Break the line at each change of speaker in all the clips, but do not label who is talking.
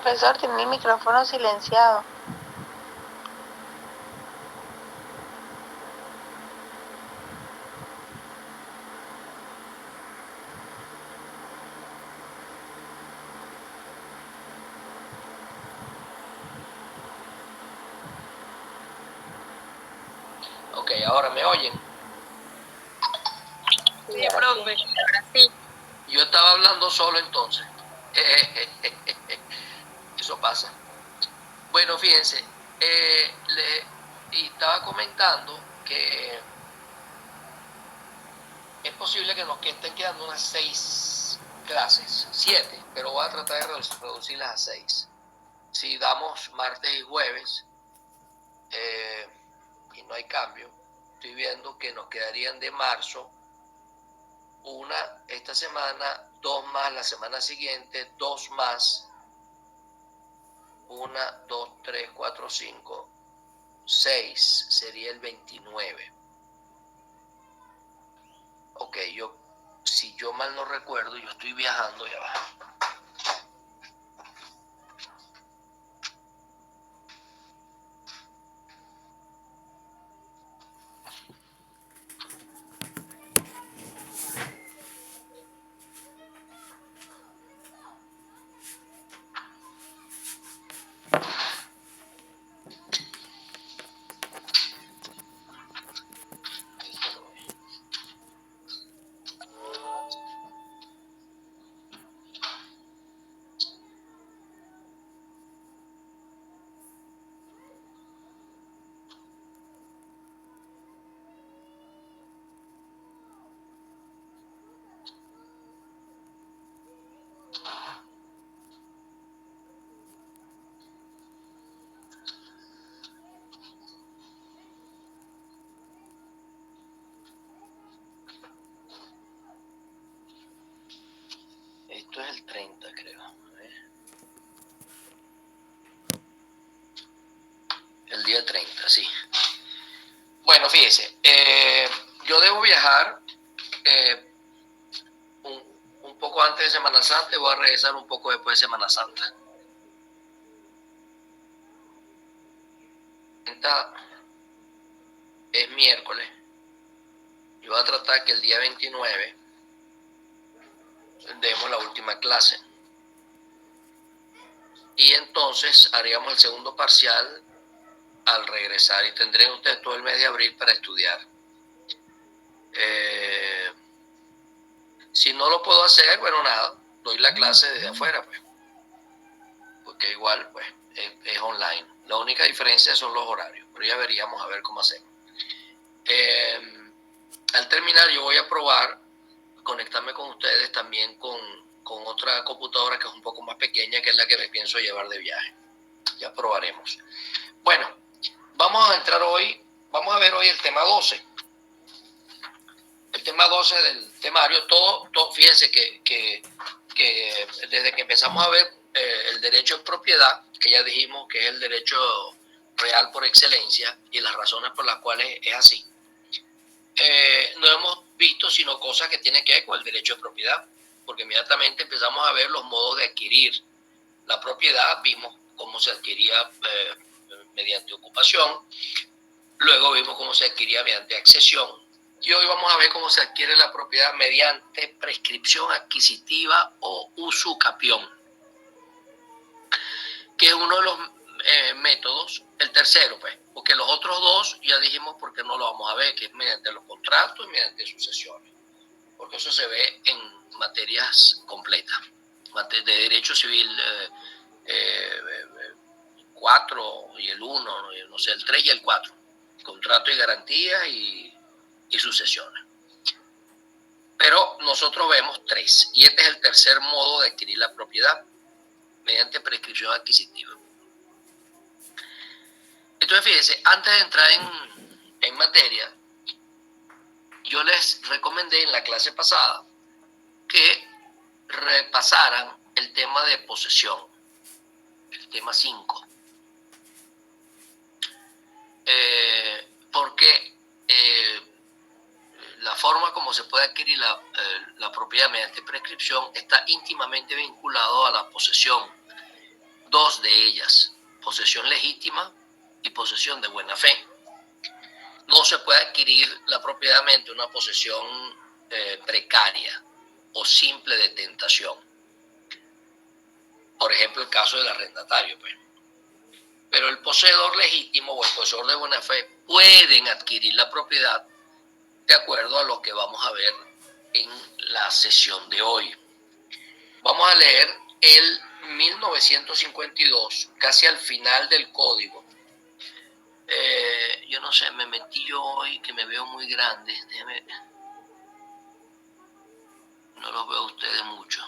Profesor, tiene el micrófono silenciado.
Ok, ahora me oyen.
Sí, profe, ahora sí.
Yo estaba hablando solo entonces. Eso pasa. Bueno, fíjense, y estaba comentando que es posible que nos estén quedando unas 6 clases, 7, pero voy a tratar de reducirlas a 6. Si damos martes y jueves y no hay cambio, estoy viendo que nos quedarían de marzo una esta semana, 2 más la semana siguiente, 2 más, 1, 2, 3, 4, 5, 6, sería el 29. Ok, si yo mal no recuerdo, yo estoy viajando ya va. Esto es el 30, creo. El día 30, sí. Bueno, fíjese, yo debo viajar un poco antes de Semana Santa y voy a regresar un poco después de Semana Santa. Es miércoles. Yo voy a tratar que el día 29 demos la última clase. Y entonces haríamos el segundo parcial al regresar y tendrían ustedes todo el mes de abril para estudiar. Si no lo puedo hacer, bueno, nada, doy la clase desde afuera, pues, porque igual, pues, es online. La única diferencia son los horarios, pero ya veríamos a ver cómo hacemos. Al terminar, yo voy a probar conectarme con ustedes también con otra computadora que es un poco más pequeña, que es la que me pienso llevar de viaje. Ya probaremos. Bueno, vamos a ver hoy el tema 12. El tema 12 del temario, todo fíjense que desde que empezamos a ver el derecho de propiedad, que ya dijimos que es el derecho real por excelencia y las razones por las cuales es así, no hemos visto sino cosas que tienen que ver con el derecho de propiedad, porque inmediatamente empezamos a ver los modos de adquirir la propiedad, vimos cómo se adquiría mediante ocupación, luego vimos cómo se adquiría mediante accesión, y hoy vamos a ver cómo se adquiere la propiedad mediante prescripción adquisitiva o usucapión, que es uno de los métodos, el tercero, pues, porque los otros dos ya dijimos porque no lo vamos a ver, que es mediante los contratos y mediante sucesiones, porque eso se ve en materias completas, de derecho civil 4 y el 1, no sé, el 3 y el 4, contrato y garantía y sucesiones. Pero nosotros vemos 3, y este es el tercer modo de adquirir la propiedad, mediante prescripción adquisitiva. Entonces, fíjense, antes de entrar en materia, yo les recomendé en la clase pasada que repasaran el tema de posesión, el tema 5. Porque la forma como se puede adquirir la propiedad mediante prescripción está íntimamente vinculado a la posesión. dos de ellas, posesión legítima y posesión de buena fe. No se puede adquirir la propiedad mediante una posesión precaria o simple de tentación. Por ejemplo, el caso del arrendatario. Pues. Pero el poseedor legítimo o el poseedor de buena fe pueden adquirir la propiedad de acuerdo a lo que vamos a ver en la sesión de hoy. Vamos a leer el 1952, casi al final del código. Yo no sé, me metí yo hoy que me veo muy grande. No los veo a ustedes mucho.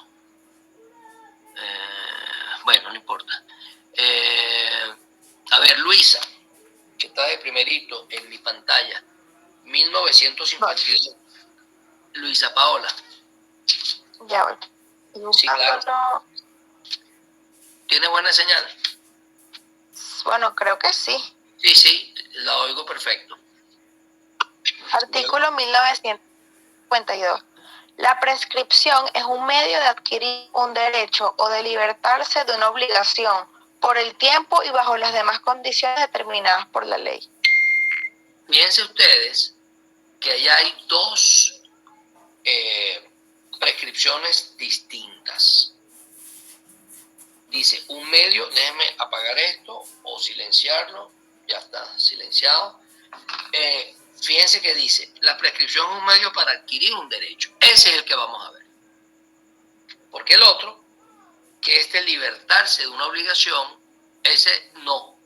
Bueno, no importa. A ver, Luisa, que está de primerito en mi pantalla. 1952. Luisa Paola.
Ya voy.
Sí, claro. ¿Tiene buena señal?
Bueno, creo que sí.
Sí, la oigo perfecto.
Artículo 1952. La prescripción es un medio de adquirir un derecho o de libertarse de una obligación por el tiempo y bajo las demás condiciones determinadas por la ley.
Fíjense ustedes que allá hay dos prescripciones distintas. Dice, un medio, déjenme apagar esto o silenciarlo, ya está silenciado. Fíjense que dice, la prescripción es un medio para adquirir un derecho. Ese es el que vamos a ver. Porque el otro, que es de libertarse de una obligación, ese no.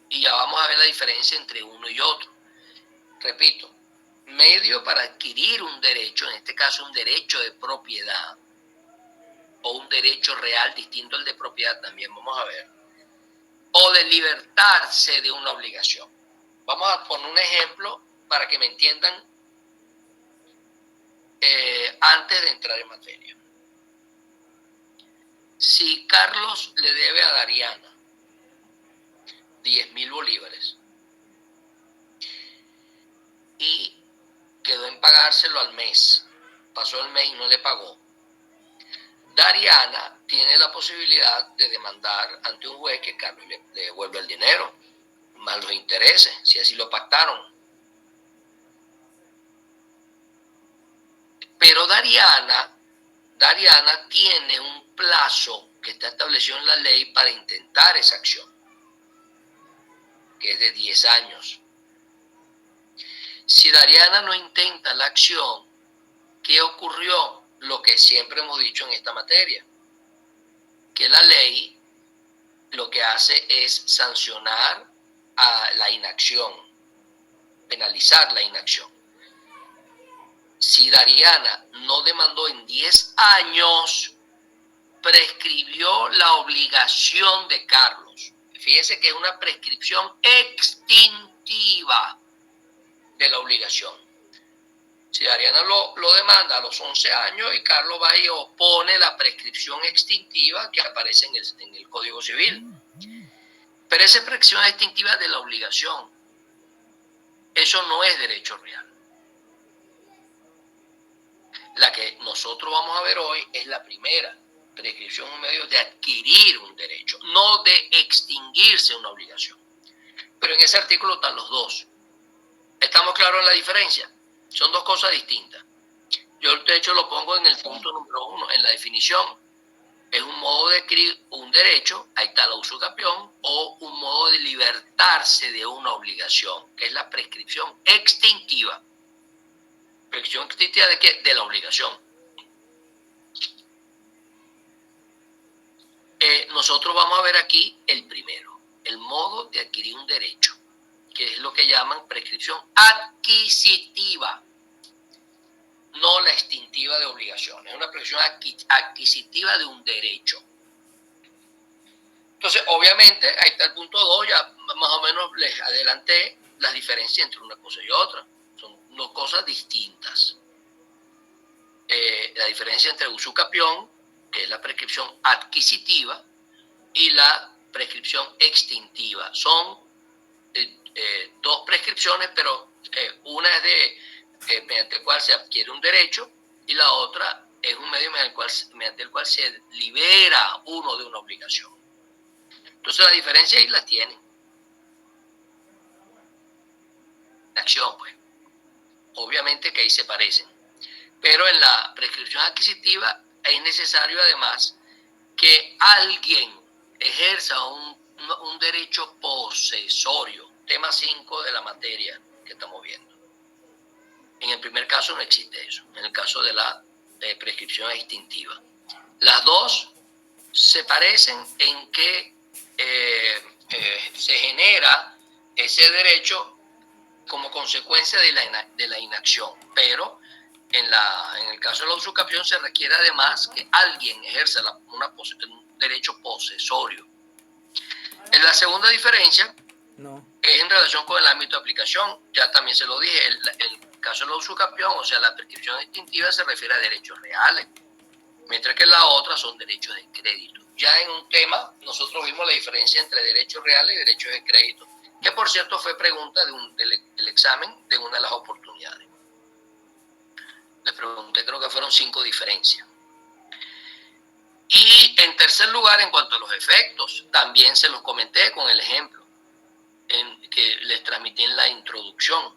Y ya vamos a ver la diferencia entre uno y otro. Repito, medio para adquirir un derecho, en este caso un derecho de propiedad, o un derecho real distinto al de propiedad, también vamos a ver, o de libertarse de una obligación. Vamos a poner un ejemplo para que me entiendan antes de entrar en materia. Si Carlos le debe a Dariana 10.000 bolívares y quedó en pagárselo al mes, pasó el mes y no le pagó, Dariana tiene la posibilidad de demandar ante un juez que Carlos le devuelva el dinero, más los intereses, si así lo pactaron. Pero Dariana tiene un plazo que está establecido en la ley para intentar esa acción, que es de 10 años. Si Dariana no intenta la acción, ¿qué ocurrió? Lo que siempre hemos dicho en esta materia, que la ley lo que hace es sancionar a la inacción, penalizar la inacción. Si Dariana no demandó en 10 años, prescribió la obligación de Carlos. Fíjense que es una prescripción extintiva de la obligación. Si Dariana lo demanda a los 11 años y Carlos va y opone la prescripción extintiva que aparece en el Código Civil. Pero esa prescripción extintiva de la obligación, eso no es derecho real. La que nosotros vamos a ver hoy es la primera. Prescripción es un medio de adquirir un derecho, no de extinguirse una obligación. Pero en ese artículo están los dos. ¿Estamos claros en la diferencia? Son dos cosas distintas. Yo de hecho lo pongo en el punto número 1, en la definición. Es un modo de adquirir un derecho, ahí está la usucapión, o un modo de libertarse de una obligación, que es la prescripción extintiva. ¿Prescripción extintiva de qué? De la obligación. Nosotros vamos a ver aquí el primero, el modo de adquirir un derecho, que es lo que llaman prescripción adquisitiva, no la extintiva de obligaciones, es una prescripción adquisitiva de un derecho. Entonces, obviamente, ahí está el punto 2, ya más o menos les adelanté las diferencias entre una cosa y otra, son dos cosas distintas. La diferencia entre usucapión, que es la prescripción adquisitiva, y la prescripción extintiva. Son dos prescripciones, pero una es mediante el cual se adquiere un derecho y la otra es un medio mediante el cual se libera uno de una obligación. Entonces la diferencia ahí la tienen. La acción, pues. Obviamente que ahí se parecen. Pero en la prescripción adquisitiva es necesario además que alguien ejerza un derecho posesorio. Tema 5 de la materia que estamos viendo. En el primer caso no existe eso. En el caso de la prescripción extintiva. Las dos se parecen en que se genera ese derecho como consecuencia de la inacción, pero en el caso de la usucapión se requiere además que alguien ejerza un derecho posesorio. En la segunda diferencia es en relación con el ámbito de aplicación, ya también se lo dije, el caso de la usucapión, o sea, la prescripción extintiva se refiere a derechos reales, mientras que la otra son derechos de crédito. Ya en un tema, nosotros vimos la diferencia entre derechos reales y derechos de crédito, que por cierto fue pregunta del examen de una de las oportunidades. Les pregunté, creo que fueron 5 diferencias. Y en tercer lugar, en cuanto a los efectos, también se los comenté con el ejemplo que les transmití en la introducción.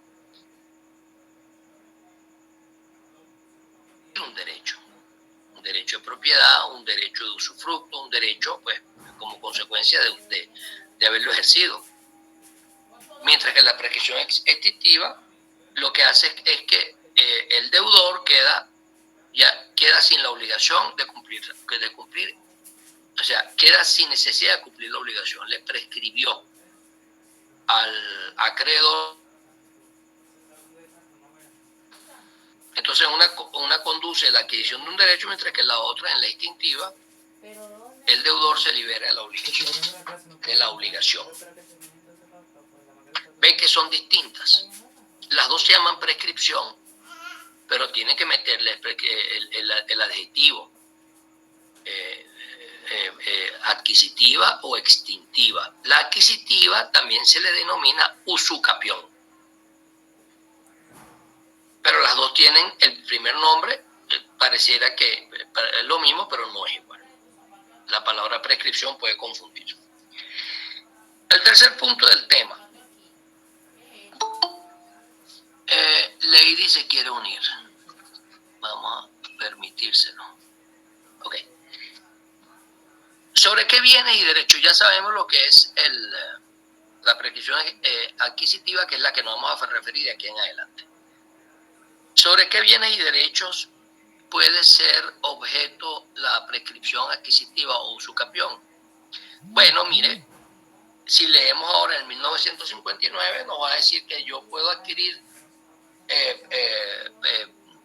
Un derecho de propiedad, un derecho de usufructo, un derecho, pues, como consecuencia de haberlo ejercido. Mientras que la prescripción extintiva lo que hace es que el deudor queda sin la obligación de cumplir, o sea, queda sin necesidad de cumplir la obligación. Le prescribió al acreedor. Entonces una conduce la adquisición de un derecho, mientras que la otra, en la extintiva, el deudor se libera de la obligación. Ven que son distintas. Las dos se llaman prescripción, pero tienen que meterle el adjetivo adquisitiva o extintiva. La adquisitiva también se le denomina usucapión, pero las dos tienen el primer nombre, pareciera que es lo mismo, pero no es igual. La palabra prescripción puede confundir. El tercer punto del tema. Lady se quiere unir. Vamos a permitírselo. Ok. ¿Sobre qué bienes y derechos? Ya sabemos lo que es la prescripción adquisitiva, que es la que nos vamos a referir de aquí en adelante. ¿Sobre qué bienes y derechos puede ser objeto la prescripción adquisitiva o usucapión? Bueno, mire, si leemos ahora en 1959, nos va a decir que yo puedo adquirir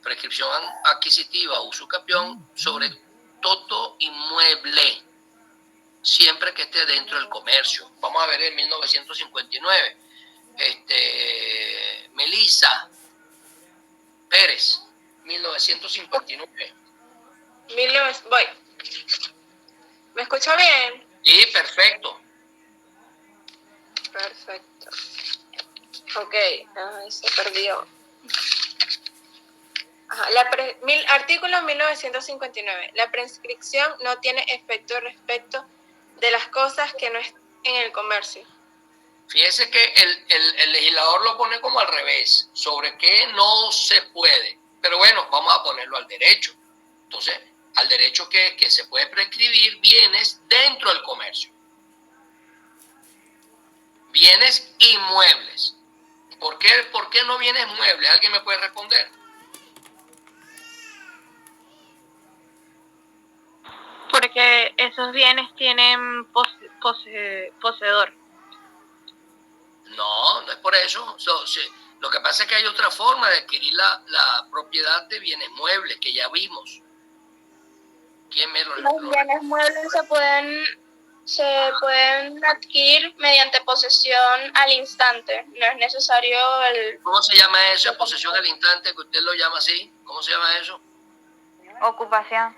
prescripción adquisitiva o usucapión sobre todo inmueble, siempre que esté dentro del comercio. Vamos a ver en 1959. Melissa Pérez, 1959.
Voy. ¿Me escucha bien?
Sí, perfecto.
Perfecto. Ok, se perdió. Ajá. Artículo 1959. La prescripción no tiene efecto respecto de las cosas que no están en el comercio.
Fíjese que el legislador lo pone como al revés, sobre qué no se puede. Pero bueno, vamos a ponerlo al derecho. Entonces, al derecho que se puede prescribir bienes dentro del comercio. Bienes inmuebles. ¿Por qué no bienes muebles? ¿Alguien me puede responder?
Porque esos bienes tienen poseedor.
No es por eso. Lo que pasa es que hay otra forma de adquirir la propiedad de bienes muebles que ya vimos. ¿Quién me lo
Los bienes muebles se pueden adquirir mediante posesión al instante. No es necesario
¿Cómo se llama eso? Posesión al instante, que usted lo llama así. ¿Cómo se llama eso?
Ocupación.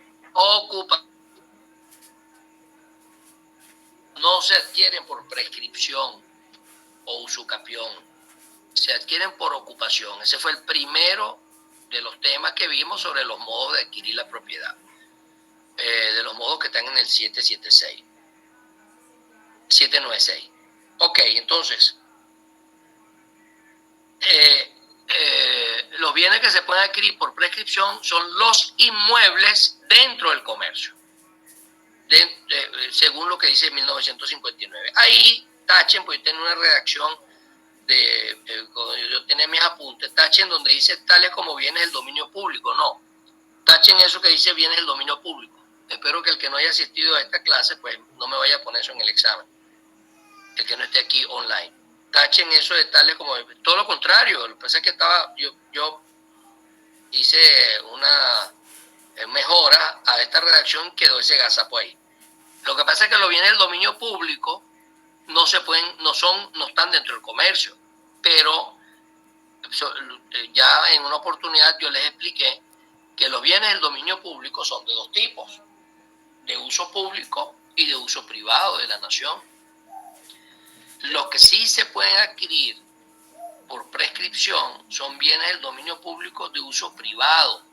No se adquieren por prescripción o usucapión. Se adquieren por ocupación. Ese fue el primero de los temas que vimos sobre los modos de adquirir la propiedad. De los modos que están en el 776. 796. Ok, entonces, los bienes que se pueden adquirir por prescripción son los inmuebles dentro del comercio, según lo que dice 1959. Ahí tachen, pues yo tengo una redacción yo tenía mis apuntes, tachen donde dice tales como bienes del dominio público. No, tachen eso que dice bienes del dominio público. Espero que el que no haya asistido a esta clase, pues no me vaya a poner eso en el examen, el que no esté aquí online. Tachen eso de tales como, todo lo contrario. Lo que pasa es que yo hice una mejora a esta redacción, quedó ese gazapo ahí. Lo que pasa es que los bienes del dominio público no están dentro del comercio, pero ya en una oportunidad yo les expliqué que los bienes del dominio público son de dos tipos: de uso público y de uso privado de la nación. Los que sí se pueden adquirir por prescripción son bienes del dominio público de uso privado.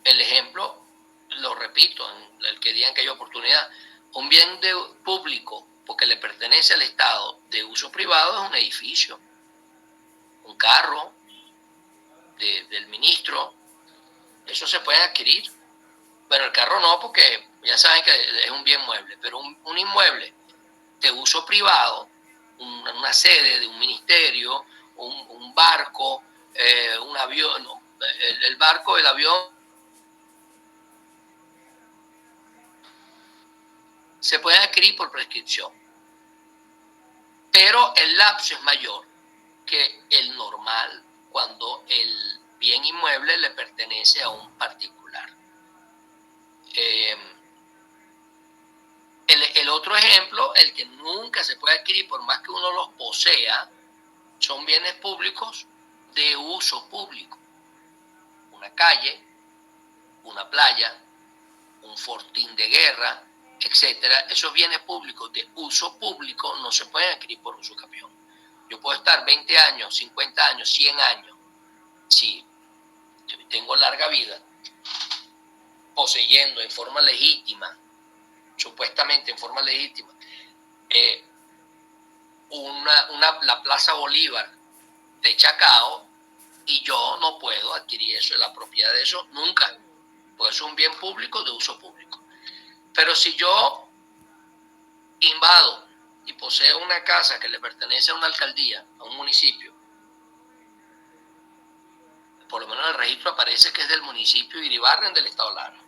El ejemplo, lo repito, en el que digan que hay oportunidad, un bien público, porque le pertenece al Estado, de uso privado, es un edificio, un carro del ministro. Eso se puede adquirir. Bueno, el carro no, porque ya saben que es un bien mueble, pero un inmueble de uso privado, una sede de un ministerio, un barco, un avión, no, el barco, el avión, se puede adquirir por prescripción, pero el lapso es mayor que el normal cuando el bien inmueble le pertenece a un particular. El otro ejemplo, el que nunca se puede adquirir por más que uno los posea, son bienes públicos de uso público. Una calle, una playa, un fortín de guerra, etcétera. Esos bienes públicos de uso público no se pueden adquirir por uso capión. Yo puedo estar 20 años, 50 años, 100 años, si tengo larga vida, poseyendo en forma legítima, supuestamente en forma legítima, la Plaza Bolívar de Chacao, y yo no puedo adquirir eso, la propiedad de eso, nunca, porque es un bien público de uso público. Pero si yo invado y poseo una casa que le pertenece a una alcaldía, a un municipio, por lo menos en el registro aparece que es del municipio de Iribarren del estado Lara.